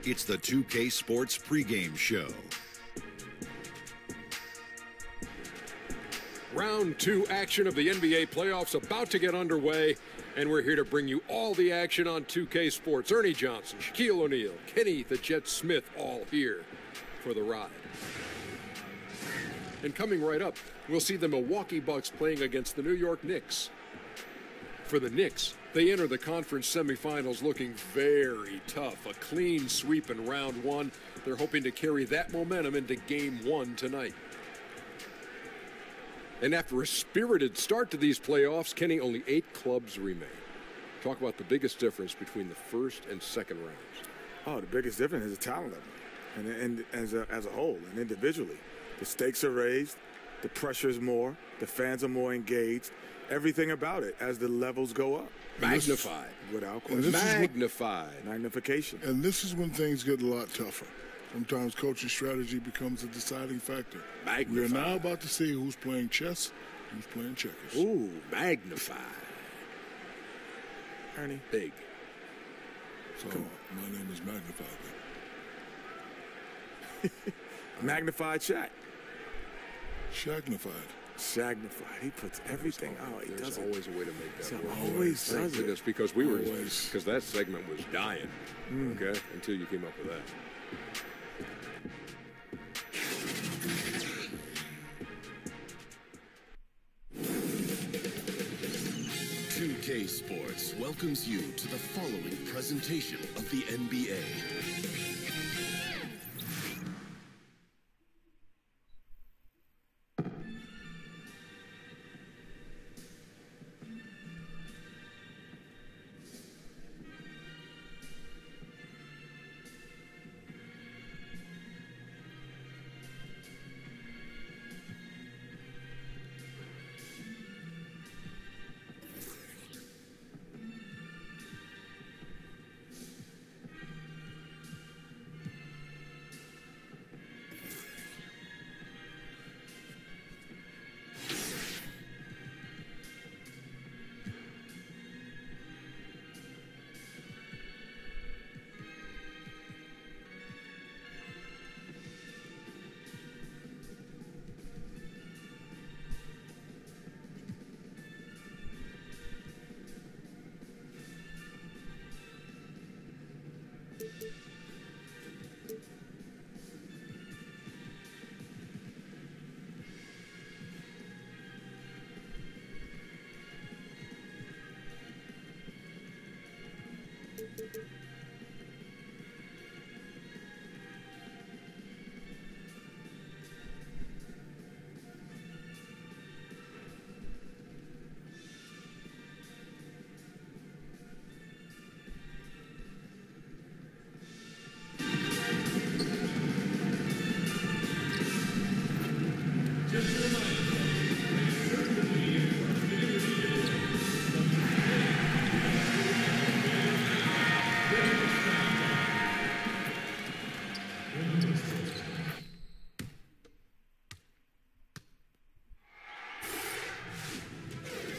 It's the 2K Sports pregame show. Round 2 action of the NBA playoffs about to get underway, and we're here to bring you all the action on 2K Sports. Ernie Johnson, Shaquille O'Neal, Kenny the Jet Smith, all here for the ride. And coming right up, we'll see the Milwaukee Bucks playing against the New York Knicks. For the Knicks, they enter the conference semifinals looking very tough. A clean sweep in round 1. They're hoping to carry that momentum into game 1 tonight. And after a spirited start to these playoffs, Kenny, only 8 clubs remain. Talk about the biggest difference between the first and second rounds. Oh, the biggest difference is the talent level, and as a whole and individually. The stakes are raised, the pressure is more, the fans are more engaged. Everything about it as the levels go up. Magnified. Without question. Magnified. Magnification. And this is when things get a lot tougher. Sometimes coaching strategy becomes a deciding factor. Magnified. We're now about to see who's playing chess, who's playing checkers. Ooh, magnified. Ernie. Big. So, my name is Magnified. Magnified Shaq. Shagnified. Shagnified. He puts everything out. There's always a way to make that work. Always Thank does goodness, it. because because that segment was dying. Okay, until you came up with that. 2K Sports welcomes you to the following presentation of the NBA.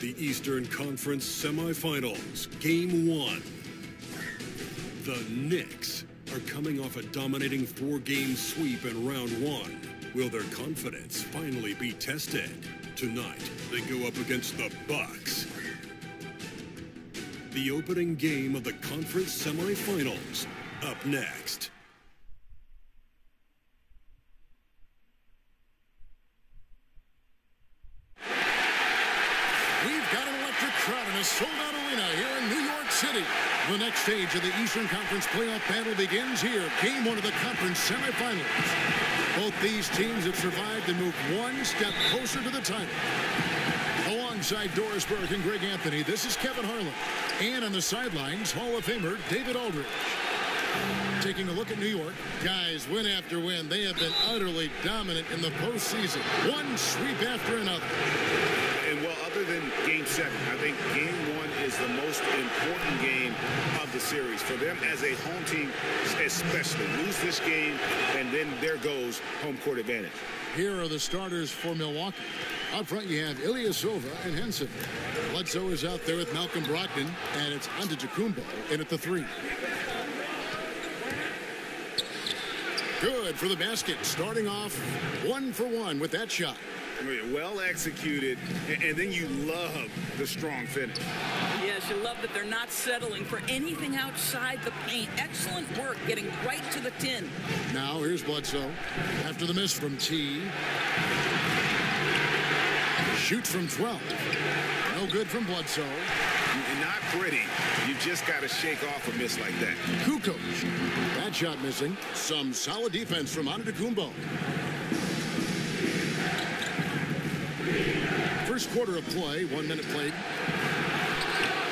The Eastern Conference Semifinals, Game 1. The Knicks are coming off a dominating 4-game sweep in Round 1. Will their confidence finally be tested? Tonight, they go up against the Bucks. The opening game of the conference semifinals, up next. Sold-out arena here in New York City. The next stage of the Eastern Conference playoff battle begins here. Game 1 of the conference semifinals. Both these teams have survived and moved one step closer to the title. Alongside Doris Burke and Greg Anthony, this is Kevin Harlan. And on the sidelines, Hall of Famer David Aldridge. Taking a look at New York, guys, win after win, they have been utterly dominant in the postseason. One sweep after another. And well, other than Game 7, I think Game 1 is the most important game of the series. For them as a home team, especially. Lose this game, and then there goes home court advantage. Here are the starters for Milwaukee. Up front, you have Ilyasova and Henson. Bledsoe is out there with Malcolm Brogdon, and it's Antetokounmpo in at the 3. Good for the basket. Starting off 1 for 1 with that shot. Well executed, and then you love the strong finish. Yes, you love that they're not settling for anything outside the paint. Excellent work getting right to the tin. Now here's Bledsoe. After the miss from T. Shoots from 12. No good from Bledsoe. Not pretty. You just got to shake off a miss like that. Kukoc. That shot missing. Some solid defense from Antetokounmpo. First quarter of play, 1 minute played.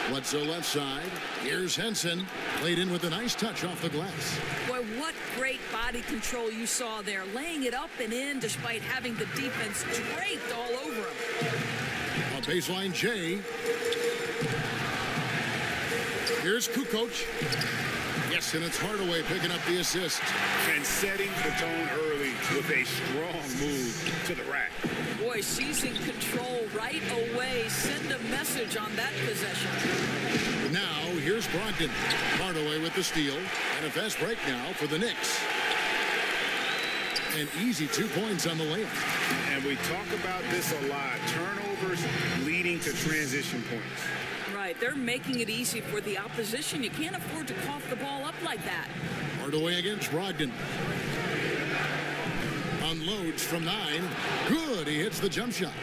Bledsoe left side. Here's Henson. Played in with a nice touch off the glass. Boy, what great body control you saw there. Laying it up and in despite having the defense draped all over him. On baseline, Jay. Here's Kukoc. Yes, and it's Hardaway picking up the assist. And setting the tone early with a strong move to the rack. Boy, seizing control right away. Send a message on that possession. Now, here's Brogdon. Hardaway with the steal. And a fast break now for the Knicks. An easy 2 points on the layup. And we talk about this a lot. Turnovers leading to transition points. Right, they're making it easy for the opposition. You can't afford to cough the ball up like that. Hardaway against Brogdon. Unloads from 9. Good, he hits the jump shot.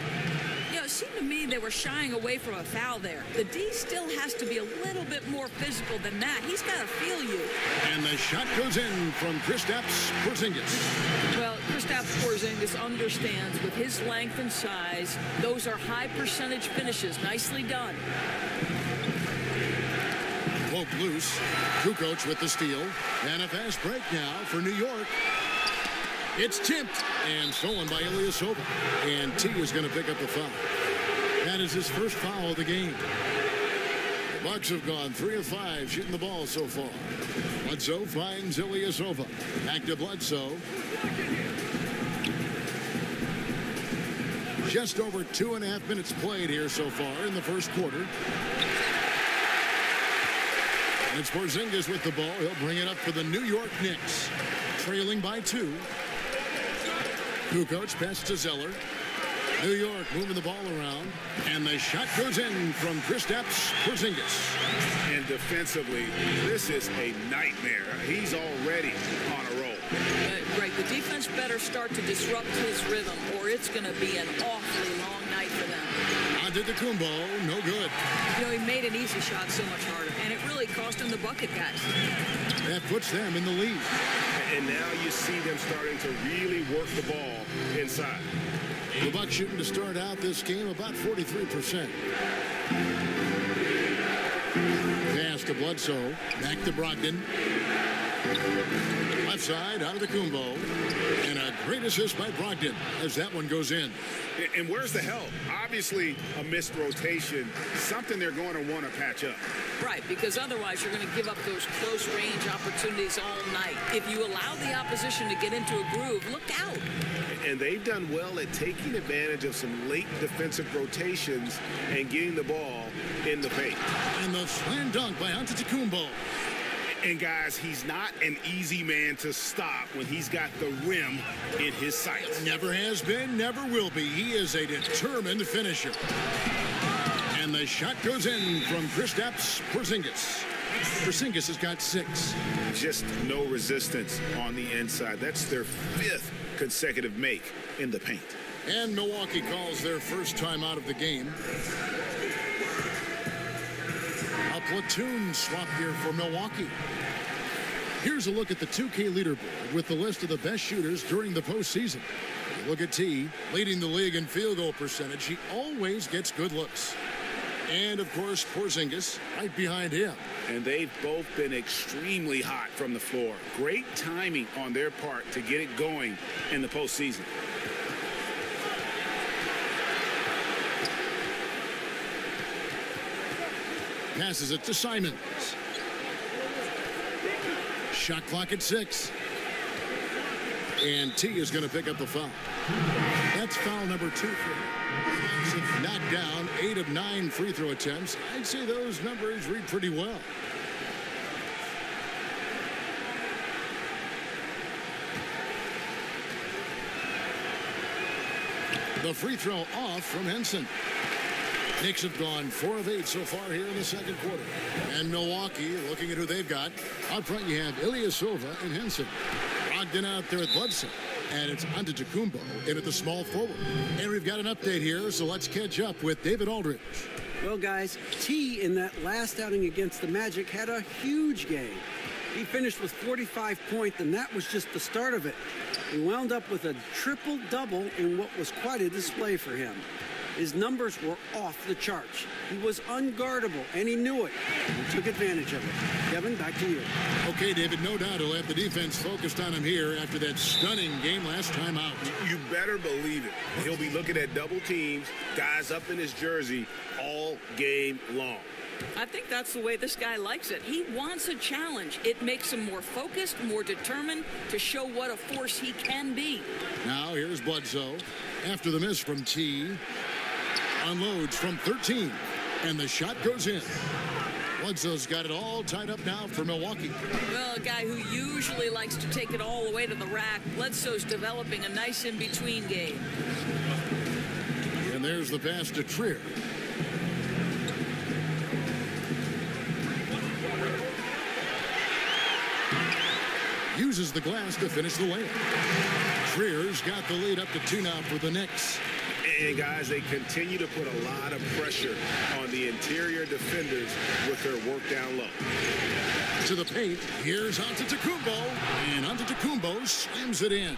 You know, it seemed to me they were shying away from a foul there. The D still has to be a little bit more physical than that. He's got to feel you. And the shot goes in from Kristaps Porzingis. Well, Kristaps Porzingis understands with his length and size, those are high percentage finishes. Nicely done. Pope loose. Kukoc with the steal. And a fast break now for New York. It's tipped and stolen by Ilyasova. And T is going to pick up the foul. That is his first foul of the game. The Bucks have gone 3 of 5 shooting the ball so far. Bledsoe finds Ilyasova. Back to Bledsoe. Just over 2.5 minutes played here so far in the first quarter. And it's Porzingis with the ball. He'll bring it up for the New York Knicks. Trailing by 2. Kukoc pass to Zeller. New York moving the ball around. And the shot goes in from Kristaps Porzingis. And defensively, this is a nightmare. He's already on a roll. Right, the defense better start to disrupt his rhythm, or it's going to be an awfully long night for them. Antetokounmpo, no good. You know, he made an easy shot so much harder, and it really cost him the bucket, guys. That puts them in the lead. And now you see them starting to really work the ball inside. The Bucks shooting to start out this game about 43%. Pass to Bledsoe. Back to Brogdon. Left side, Antetokounmpo. And a great assist by Brogdon as that one goes in. And where's the help? Obviously, a missed rotation, something they're going to want to patch up. Right, because otherwise you're going to give up those close-range opportunities all night. If you allow the opposition to get into a groove, look out. And they've done well at taking advantage of some late defensive rotations and getting the ball in the paint. And the slam dunk by Antetokounmpo. And guys, he's not an easy man to stop when he's got the rim in his sights. Never has been, never will be. He is a determined finisher. And the shot goes in from Kristaps Porzingis. Porzingis has got 6. Just no resistance on the inside. That's their 5th consecutive make in the paint. And Milwaukee calls their first time out of the game. A platoon swap here for Milwaukee. Here's a look at the 2K leaderboard with the list of the best shooters during the postseason. You look at T, leading the league in field goal percentage. He always gets good looks. And, of course, Porzingis right behind him. And they've both been extremely hot from the floor. Great timing on their part to get it going in the postseason. Passes it to Simons. Shot clock at 6. And T is going to pick up the foul. That's foul number 2 for him. Since knocked down 8 of 9 free throw attempts, I'd say those numbers read pretty well. The free throw off from Henson. Knicks have gone 4 of 8 so far here in the second quarter. And Milwaukee, looking at who they've got. Up front you have Ilyasova and Henson. Brogdon out there at Bledsoe. And it's Antetokounmpo in at the small forward. And we've got an update here, so let's catch up with David Aldridge. Well, guys, T in that last outing against the Magic had a huge game. He finished with 45 points, and that was just the start of it. He wound up with a triple-double in what was quite a display for him. His numbers were off the charts. He was unguardable, and he knew it. He took advantage of it. Kevin, back to you. Okay, David, no doubt he'll have the defense focused on him here after that stunning game last time out. You better believe it. He'll be looking at double teams, guys up in his jersey all game long. I think that's the way this guy likes it. He wants a challenge. It makes him more focused, more determined to show what a force he can be. Now here's Bledsoe. After the miss from T, unloads from 13, and the shot goes in. Bledsoe's got it all tied up now for Milwaukee. Well, a guy who usually likes to take it all the way to the rack, Bledsoe's developing a nice in-between game. And there's the pass to Trier. Uses the glass to finish the layup. Trier's got the lead up to 2 now for the Knicks. And guys, they continue to put a lot of pressure on the interior defenders with their work down low. To the paint, here's Antetokounmpo, and Antetokounmpo slams it in.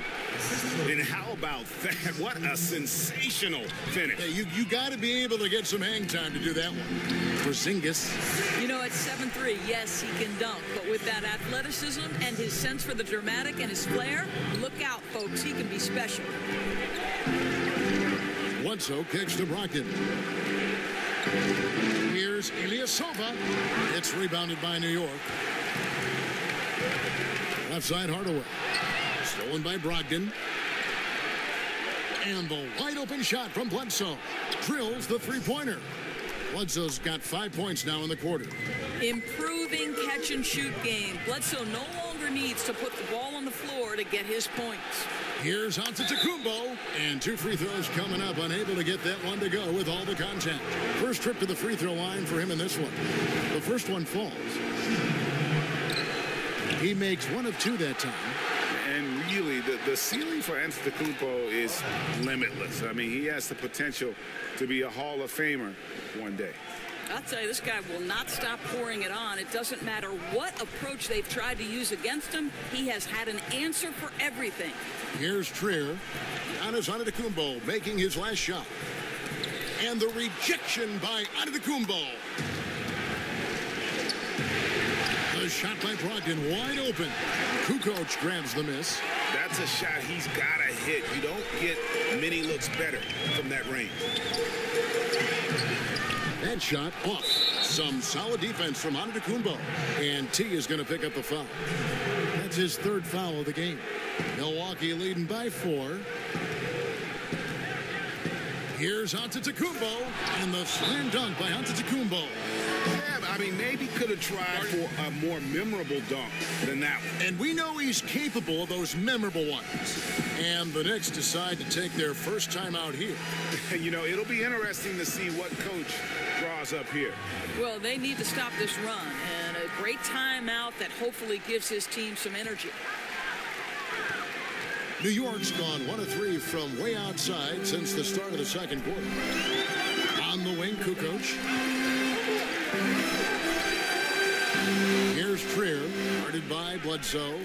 And how about that? What a sensational finish. Yeah, you got to be able to get some hang time to do that one. Porzingis. You know, at 7'3", yes, he can dunk, but with that athleticism and his sense for the dramatic and his flair, look out, folks, he can be special. Bledsoe kicks to Brogdon. Here's Ilyasova. It's rebounded by New York. Left side, Hardaway. Stolen by Brogdon. And the wide open shot from Bledsoe. Drills the three-pointer. Bledsoe's got 5 points now in the quarter. Improving catch-and-shoot game. Bledsoe no longer needs to put the ball on the floor to get his points. Here's Antetokounmpo, and 2 free throws coming up, unable to get that one to go with all the contact. First trip to the free throw line for him in this one. The first one falls. He makes 1 of 2 that time. And really, the ceiling for Antetokounmpo is limitless. I mean, he has the potential to be a Hall of Famer one day. I'll tell you, this guy will not stop pouring it on. It doesn't matter what approach they've tried to use against him. He has had an answer for everything. Here's Trier. Giannis Antetokounmpo making his last shot. And the rejection by Antetokounmpo. The shot by Brogdon wide open. Kukoc grabs the miss. That's a shot he's got to hit. You don't get many looks better from that range. That shot off. Some solid defense from Antetokounmpo. And T is going to pick up the foul. That's his 3rd foul of the game. Milwaukee leading by 4. Here's Antetokounmpo, and the slam dunk by Antetokounmpo. Yeah, I mean, maybe could have tried for a more memorable dunk than that one. And we know he's capable of those memorable ones. And the Knicks decide to take their first time out here. You know, it'll be interesting to see what coach draws up here. Well, they need to stop this run, and a great timeout that hopefully gives his team some energy. New York's gone 1 of 3 from way outside since the start of the second quarter. On the wing, Kukoc. Here's Trier, guarded by Bledsoe.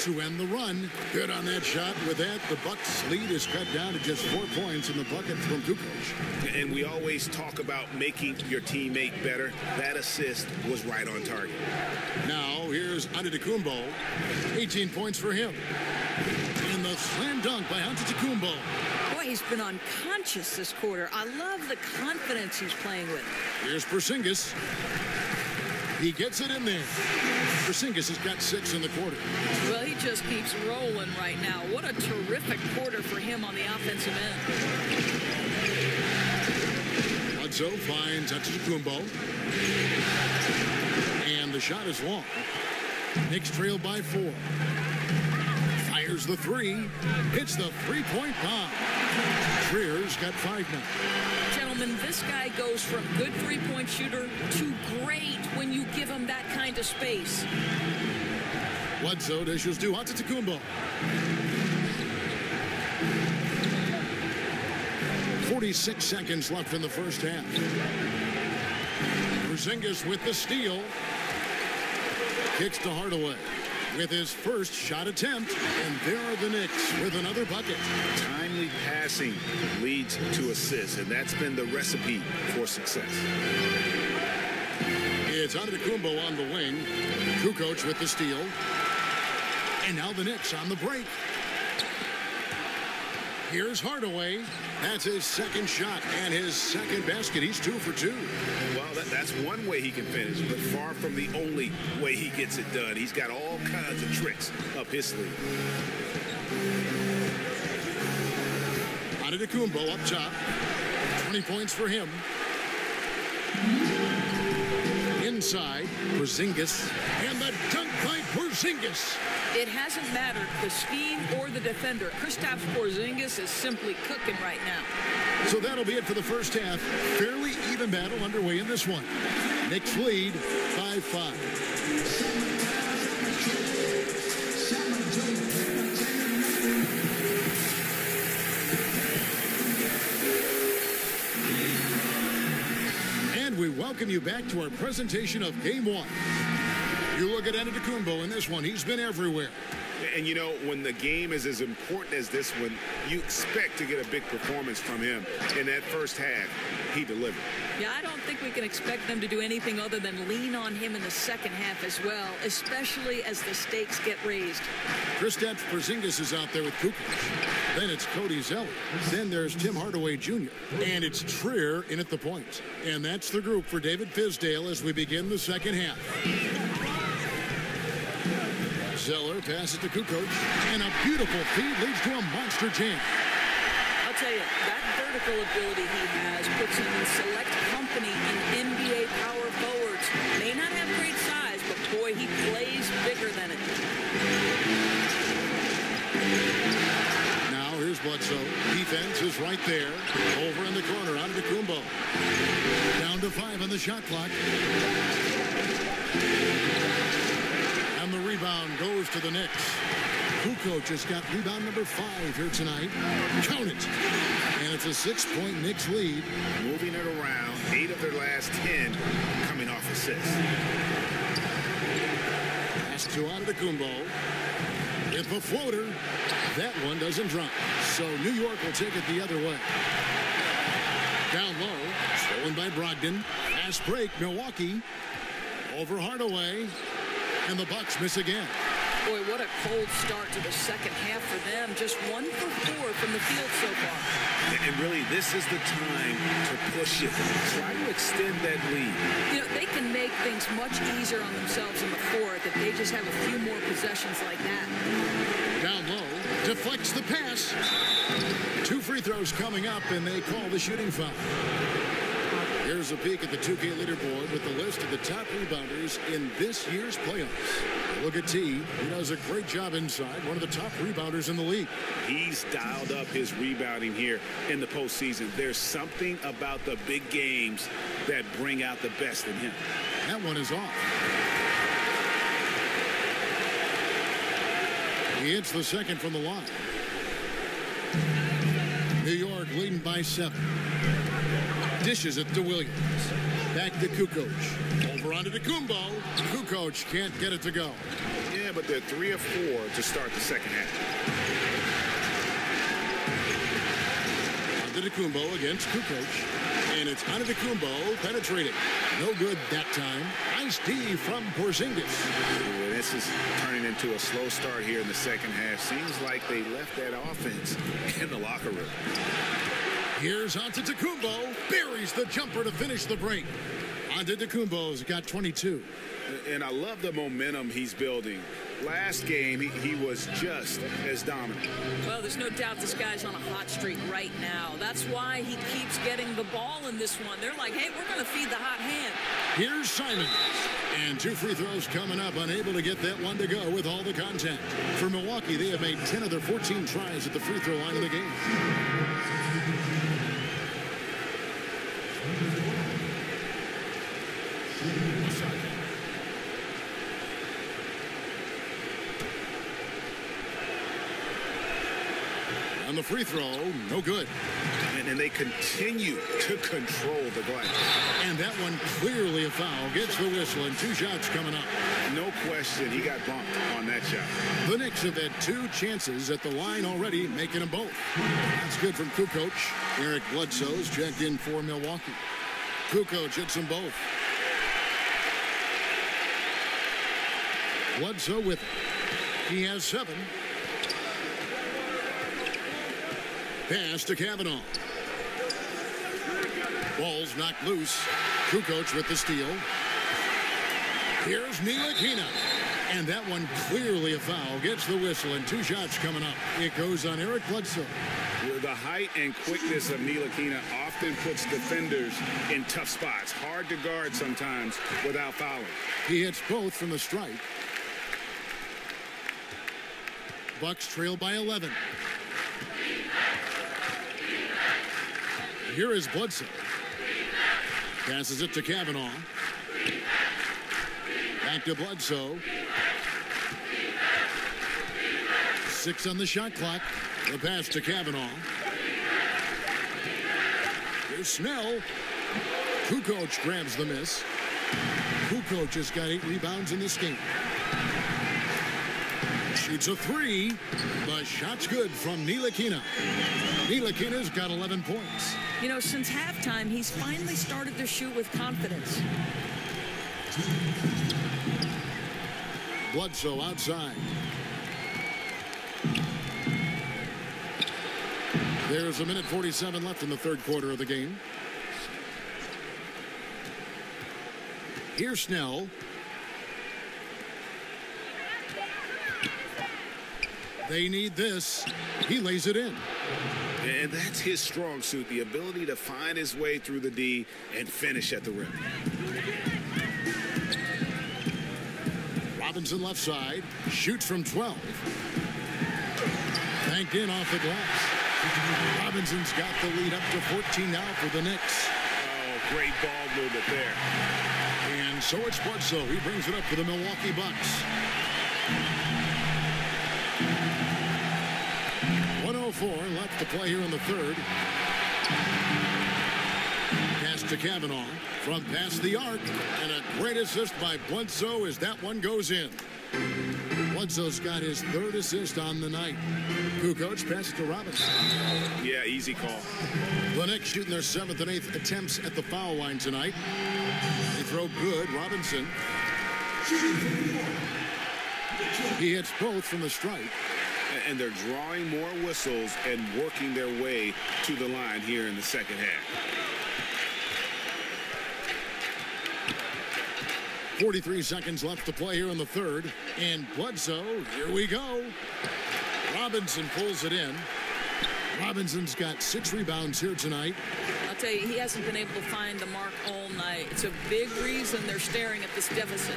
To end the run. Good on that shot. With that, the Bucks' lead is cut down to just 4 points in the bucket from Kukoc. And we always talk about making your teammate better. That assist was right on target. Now, here's Antetokounmpo. 18 points for him. And the slam dunk by Antetokounmpo. Boy, he's been unconscious this quarter. I love the confidence he's playing with. Here's Porzingis. He gets it in there. Porzingis has got 6 in the quarter. Well, he just keeps rolling right now. What a terrific quarter for him on the offensive end. Bledsoe finds Antetokounmpo. And the shot is long. Knicks trail by 4. Here's the three. It's the three-point bomb. Trier's got 5 now. Gentlemen, this guy goes from good three-point shooter to great when you give him that kind of space. Bledsoe dishes to Antetokounmpo. 46 seconds left in the first half. Porzingis with the steal. Kicks to Hardaway with his first shot attempt. And there are the Knicks with another bucket. Timely passing leads to assists, and that's been the recipe for success. It's Antetokounmpo on the wing. Kukoc with the steal. And now the Knicks on the break. Here's Hardaway. That's his second shot and his second basket. He's 2 for 2. Well, that's one way he can finish, but far from the only way he gets it done. He's got all kinds of tricks up his sleeve. Antetokounmpo up top. 20 points for him. Inside, Porzingis. And the dunk by Porzingis. It hasn't mattered the scheme or the defender. Kristaps Porzingis is simply cooking right now. So that'll be it for the first half. Fairly even battle underway in this one. Knicks lead by 5. We welcome you back to our presentation of Game 1. You look at Antetokounmpo in this one. He's been everywhere. And, you know, when the game is as important as this one, you expect to get a big performance from him. In that first half, he delivered. Yeah, I don't think we can expect them to do anything other than lean on him in the second half as well, especially as the stakes get raised. Kristaps Porzingis is out there with Kukoc. Then it's Cody Zeller. Then there's Tim Hardaway Jr. And it's Trier in at the point. And that's the group for David Fizdale as we begin the second half. Zeller passes to Kukoc, and a beautiful feed leads to a monster jam. I'll tell you, that vertical ability he has puts him in select company in NBA power forwards. May not have great size, but boy, he plays bigger than it. Now here's Bledsoe. Defense is right there. Over in the corner, Antetokounmpo. Down to 5 on the shot clock. And the rebound goes to the Knicks. Kukoc has got rebound number 5 here tonight. Count it. And it's a 6-point Knicks lead. Moving it around. 8 of their last 10 coming off assists. Pass to Antetokounmpo. With the floater. That one doesn't drop. So New York will take it the other way. Down low. Stolen by Brogdon. Fast break. Milwaukee. Over Hardaway. And the Bucks miss again. Boy, what a cold start to the second half for them. Just 1 for 4 from the field so far. And really, this is the time to push it. Try to extend that lead. You know, they can make things much easier on themselves in the fourth if they just have a few more possessions like that. Down low, deflects the pass. 2 free throws coming up, and they call the shooting foul. Here's a peek at the 2K leaderboard with the list of the top rebounders in this year's playoffs. Look at T. He does a great job inside. One of the top rebounders in the league. He's dialed up his rebounding here in the postseason. There's something about the big games that bring out the best in him. That one is off. He hits the second from the line. New York leading by 7. Dishes it to Williams. Back to Kukoc. Over onto Antetokounmpo. Kukoc can't get it to go. Yeah, but they're 3 of 4 to start the second half. Antetokounmpo against Kukoc. And it's Antetokounmpo penetrating. No good that time. Nice D from Porzingis. Ooh, this is turning into a slow start here in the second half. Seems like they left that offense in the locker room. Here's Antetokounmpo. Buries the jumper to finish the break. Antetokounmpo's got 22. And I love the momentum he's building. last game, he was just as dominant. Well, there's no doubt this guy's on a hot streak right now. That's why he keeps getting the ball in this one. They're like, hey, we're going to feed the hot hand. Here's Simon. And 2 free throws coming up, unable to get that one to go with all the contact. For Milwaukee, they have made 10 of their 14 tries at the free throw line of the game. On the free throw, no good. And they continue to control the glass. And that one clearly a foul. Gets the whistle and 2 shots coming up. No question, he got bumped on that shot. The Knicks have had 2 chances at the line already, making them both. That's good from Kukoc. Eric Bledsoe's checked in for Milwaukee. Kukoc hits them both. Bledsoe with it. He has 7. Pass to Kavanaugh. Ball's knocked loose. Kukoc with the steal. Here's Ntilikina. And that one clearly a foul. Gets the whistle and 2 shots coming up. It goes on Eric Bledsoe. The height and quickness of Ntilikina often puts defenders in tough spots. Hard to guard sometimes without fouling. He hits both from the stripe. Bucks trail by 11. Here is Bledsoe. Passes it to Kavanaugh. Back to Bledsoe. 6 on the shot clock. The pass to Kavanaugh. Here's Snell. Kukoc grabs the miss. Kukoc has got 8 rebounds in this game. Shoots a 3. The shot's good from Ntilikina. Ntilikina's got 11 points. You know, since halftime, he's finally started to shoot with confidence. Bledsoe outside. There's 1:47 left in the 3rd quarter of the game. Here's Snell. They need this. He lays it in. And that's his strong suit, the ability to find his way through the D and finish at the rim. Robinson left side. Shoots from 12. Banked in off the glass. Robinson's got the lead up to 14 now for the Knicks. Oh, great ball movement there. And so it's Bledsoe. He brings it up for the Milwaukee Bucks. 1:04 left to play here in the 3rd. Pass to Kavanaugh from past the arc. And a great assist by Bledsoe as that one goes in. Bledsoe's got his 3rd assist on the night. Kukoc passes to Robinson. Yeah, easy call. The Knicks shooting their 7th and 8th attempts at the foul line tonight. They throw good. Robinson. He hits both from the stripe. And they're drawing more whistles and working their way to the line here in the 2nd half. 43 seconds left to play here in the 3rd. And Bledsoe, here we go. Robinson pulls it in. Robinson's got 6 rebounds here tonight. I'll tell you, he hasn't been able to find the mark all night. It's a big reason they're staring at this deficit.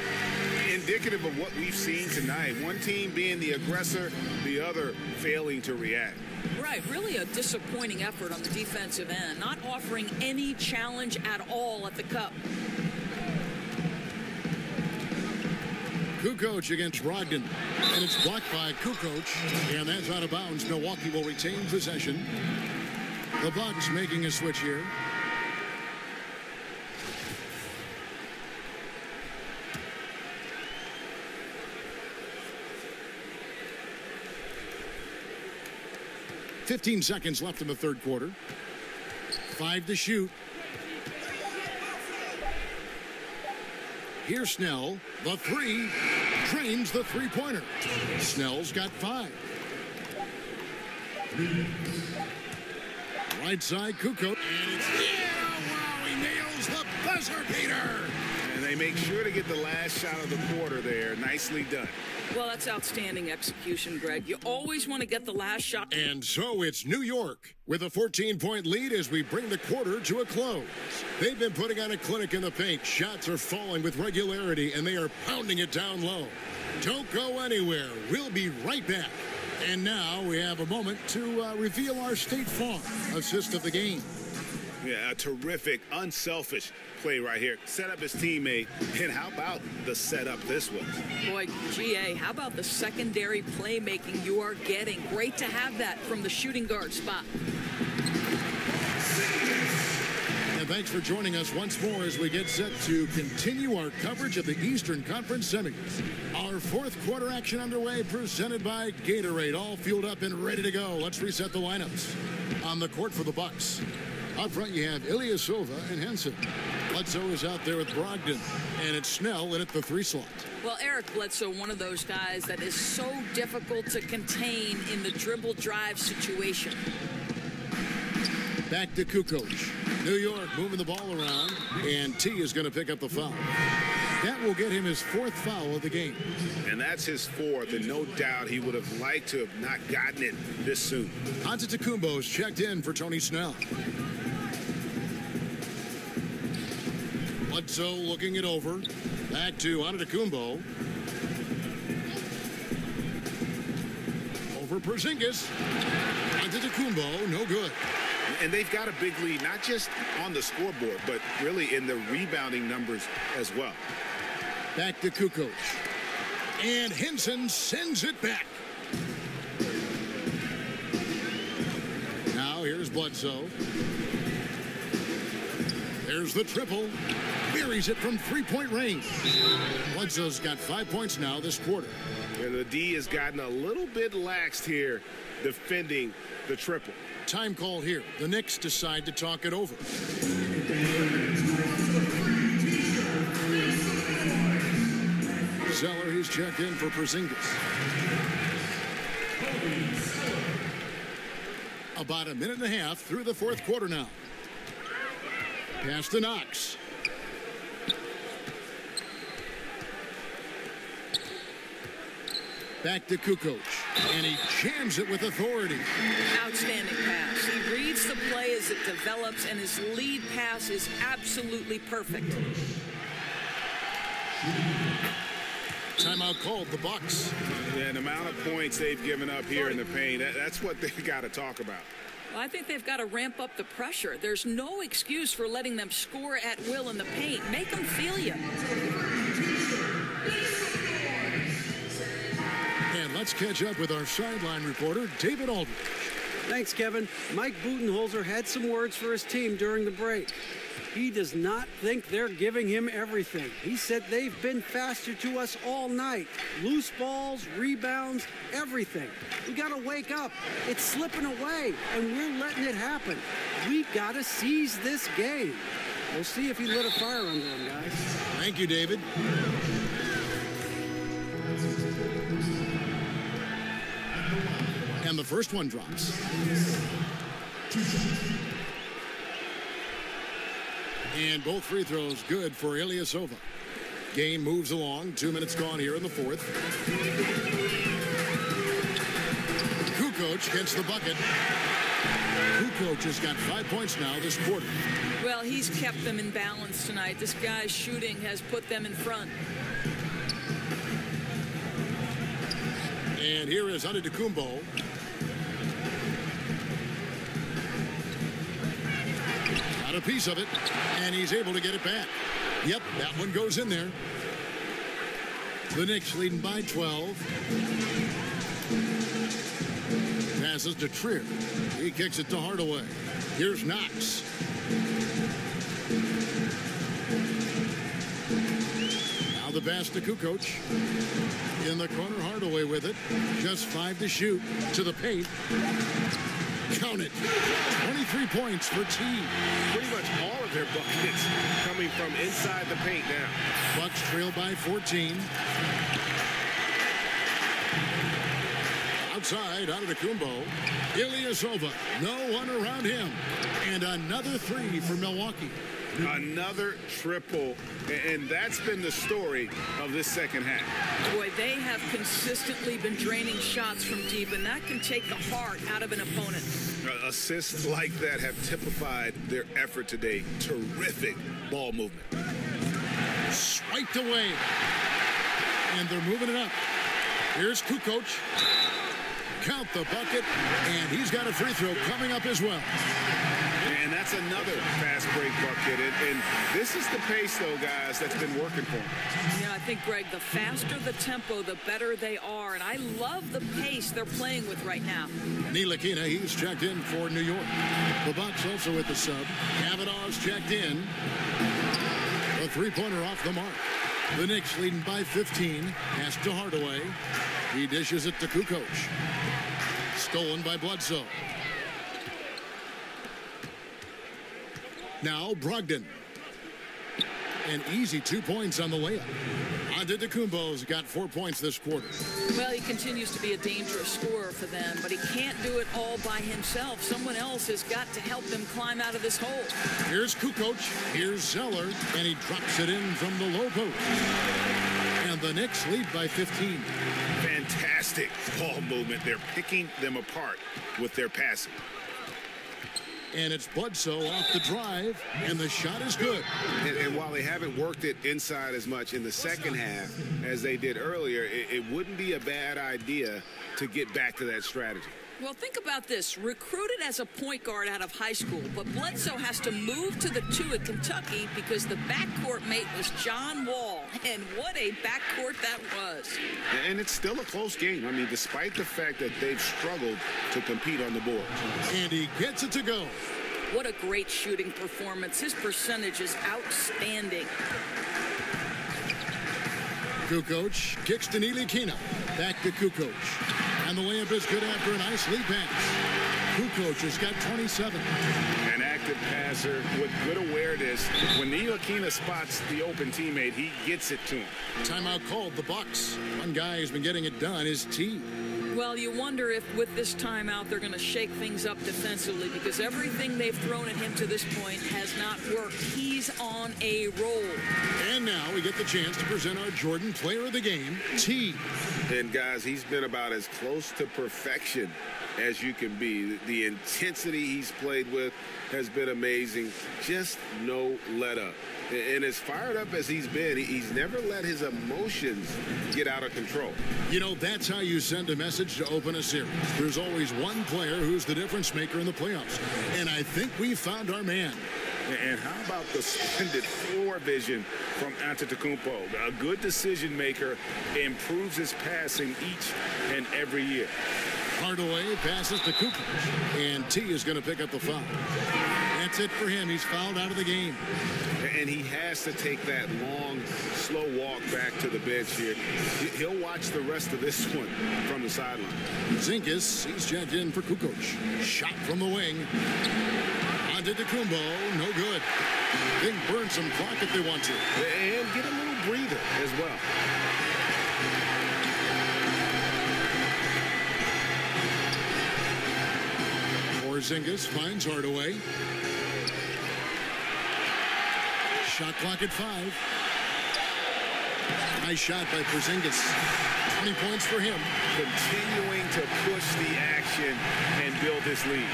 Indicative of what we've seen tonight. One team being the aggressor, the other failing to react. Right, really a disappointing effort on the defensive end, not offering any challenge at all at the cup. Kukoc against Brogdon, and it's blocked by Kukoc, and that's out of bounds. Milwaukee will retain possession. The Bucks making a switch here. .15 seconds left in the 3rd quarter. 5 to shoot. Here's Snell. The 3. Drains the 3-pointer. Snell's got 5. Right side, Kukoc. And it's, wow, he nails the buzzer beater. And And they make sure to get the last shot of the quarter there. Nicely done. Well, that's outstanding execution, Greg. You always want to get the last shot. And so it's New York with a 14-point lead as we bring the quarter to a close. They've been putting on a clinic in the paint. Shots are falling with regularity, and they are pounding it down low. Don't go anywhere. We'll be right back. And now we have a moment to reveal our State Farm assist of the game. Yeah, a terrific, unselfish play right here. Set up his teammate. And how about the setup this was? Boy, GA, how about the secondary playmaking you are getting? Great to have that from the shooting guard spot. And thanks for joining us once more as we get set to continue our coverage of the Eastern Conference Semis. Our fourth quarter action underway, presented by Gatorade. All fueled up and ready to go. Let's reset the lineups. On the court for the Bucks. Up front, you have Ilyasova and Henson. Bledsoe is out there with Brogdon, and it's Snell in at the 3 slot. Well, Eric Bledsoe, one of those guys that is so difficult to contain in the dribble drive situation. Back to Kukoc. New York moving the ball around, and T is going to pick up the foul. That will get him his 4th foul of the game. And that's his 4th, and no doubt he would have liked to have not gotten it this soon. Antetokounmpo's checked in for Tony Snell. Bledsoe looking it over. Back to Antetokounmpo. Over Porzingis. Antetokounmpo, no good. And they've got a big lead, not just on the scoreboard, but really in the rebounding numbers as well. Back to Kukoc. And Henson sends it back. Now here's Bledsoe. There's the triple. Buries it from 3-point range. Bledsoe's got 5 points now this quarter. And the D has gotten a little bit laxed here defending the triple. Time call here. The Knicks decide to talk it over. Zeller, he's checked in for Porzingis. About a minute and a half through the 4th quarter now. Pass to Knox. Back to Kukoc. And he jams it with authority. Outstanding pass. He reads the play as it develops, and his lead pass is absolutely perfect. Timeout called, the Bucks. Yeah, the amount of points they've given up here in the paint, that's what they got to talk about. Well, I think they've got to ramp up the pressure. There's no excuse for letting them score at will in the paint. Make them feel you. And let's catch up with our sideline reporter, David Aldridge. Thanks, Kevin. Mike Budenholzer had some words for his team during the break. He does not think they're giving him everything. He said they've been faster to us all night. Loose balls, rebounds, everything. We got to wake up. It's slipping away, and we're letting it happen. We got to seize this game. We'll see if he lit a fire under him, guys. Thank you, David. And the first one drops. And both free throws good for Ilyasova. Game moves along. 2 minutes gone here in the 4th. Kukoc gets the bucket. Kukoc has got 5 points now this quarter. Well, he's kept them in balance tonight. This guy's shooting has put them in front. And here is Antetokounmpo. Got a piece of it, and he's able to get it back. Yep, that one goes in there. The Knicks leading by 12. Passes to Trier. He kicks it to Hardaway. Here's Knox. Now the pass to Kukoc. In the corner, Hardaway with it. Just 5 to shoot. To the paint. Count it. 23 points for T. Pretty much all of their buckets coming from inside the paint now. Bucks trail by 14. Outside, Antetokounmpo. Ilyasova. No one around him. And another 3 for Milwaukee. Another triple, and that's been the story of this second half. Boy, they have consistently been draining shots from deep, and that can take the heart out of an opponent. Assists like that have typified their effort today. Terrific ball movement. Swiped away. And they're moving it up. Here's Kukoc. Count the bucket, and he's got a free throw coming up as well. And that's another fast break bucket. And this is the pace, though, guys, that's been working for him. Yeah, I think, Greg, the faster the tempo, the better they are. And I love the pace they're playing with right now. Ntilikina, he's checked in for New York. The Bucks also with the sub. Kavanaugh's checked in. A three-pointer off the mark. The Knicks leading by 15. Pass to Hardaway. He dishes it to Kukoc. Stolen by Bledsoe. Now Brogdon. An easy 2 points on the layup. Antetokounmpo's got 4 points this quarter. Well, he continues to be a dangerous scorer for them, but he can't do it all by himself. Someone else has got to help him climb out of this hole. Here's Kukoc. Here's Zeller. And he drops it in from the low post. And the Knicks lead by 15. Fantastic ball movement. They're picking them apart with their passing. And it's Bledsoe off the drive, and the shot is good. And while they haven't worked it inside as much in the second half as they did earlier, it wouldn't be a bad idea to get back to that strategy. Well, think about this. Recruited as a point guard out of high school, but Bledsoe has to move to the 2 at Kentucky because the backcourt mate was John Wall. And what a backcourt that was. And it's still a close game. I mean, despite the fact that they've struggled to compete on the board. And he gets it to go. What a great shooting performance. His percentage is outstanding. Kukoc kicks to Ntilikina. Back to Kukoc. And the layup is good after a nice lead pass. Kukoc has got 27. An active passer with good awareness. When Ntilikina spots the open teammate, he gets it to him. Timeout called the Bucks. One guy who's been getting it done is T. Well, you wonder if with this timeout they're going to shake things up defensively because everything they've thrown at him to this point has not worked. He's on a roll. And now we get the chance to present our Jordan Player of the Game, T. And, guys, he's been about as close to perfection as you can be. The intensity he's played with has been amazing. Just no let up. And as fired up as he's been, he's never let his emotions get out of control. You know, that's how you send a message to open a series. There's always one player who's the difference maker in the playoffs. And I think we found our man. And how about the splendid floor vision from Antetokounmpo? A good decision maker, improves his passing each and every year. Hardaway passes to Kukoc, and T is going to pick up the foul. That's it for him. He's fouled out of the game. And he has to take that long, slow walk back to the bench here. He'll watch the rest of this one from the sideline. Zinkas, he's checked in for Kukoc. Shot from the wing. Antetokounmpo, no good. They can burn some clock if they want to. And get a little breather as well. Porzingis finds Hardaway. Shot clock at 5. Nice shot by Porzingis. 20 points for him. Continuing to push the action and build this lead.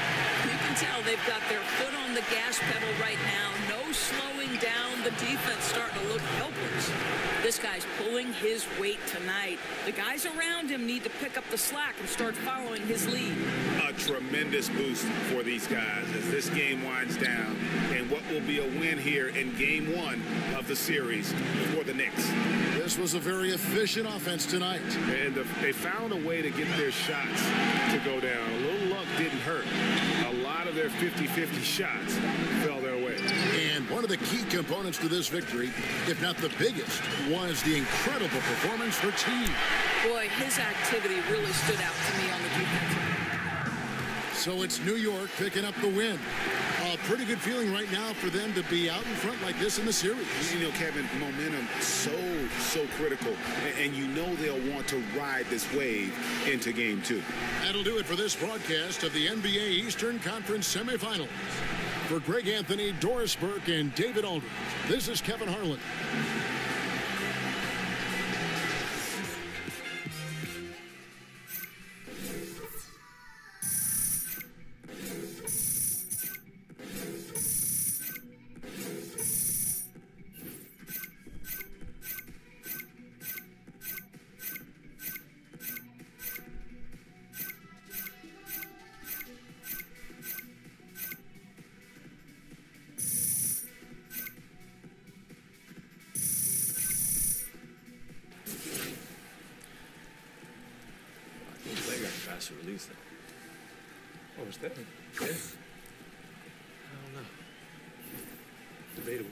You can tell they've got their foot on the gas pedal right now. No slowing down. The defense starting to look helpless. This guy's pulling his weight tonight. The guys around him need to pick up the slack and start following his lead. A tremendous boost for these guys as this game winds down. And what will be a win here in game 1 of the series for the Knicks. This was a very efficient offense tonight. And they found a way to get their shots to go down. A little luck didn't hurt. A lot of their 50-50 shots fell their way. And one of the key components to this victory, if not the biggest, was the incredible performance for T. Boy, his activity really stood out to me on the defense. So it's New York picking up the win. A pretty good feeling right now for them to be out in front like this in the series. You know, Kevin, momentum so critical. And you know they'll want to ride this wave into game 2. That'll do it for this broadcast of the NBA Eastern Conference semifinals. For Greg Anthony, Doris Burke, and David Aldridge, this is Kevin Harlan. To release it. Oh, is that? Yeah. I don't know. Debatable.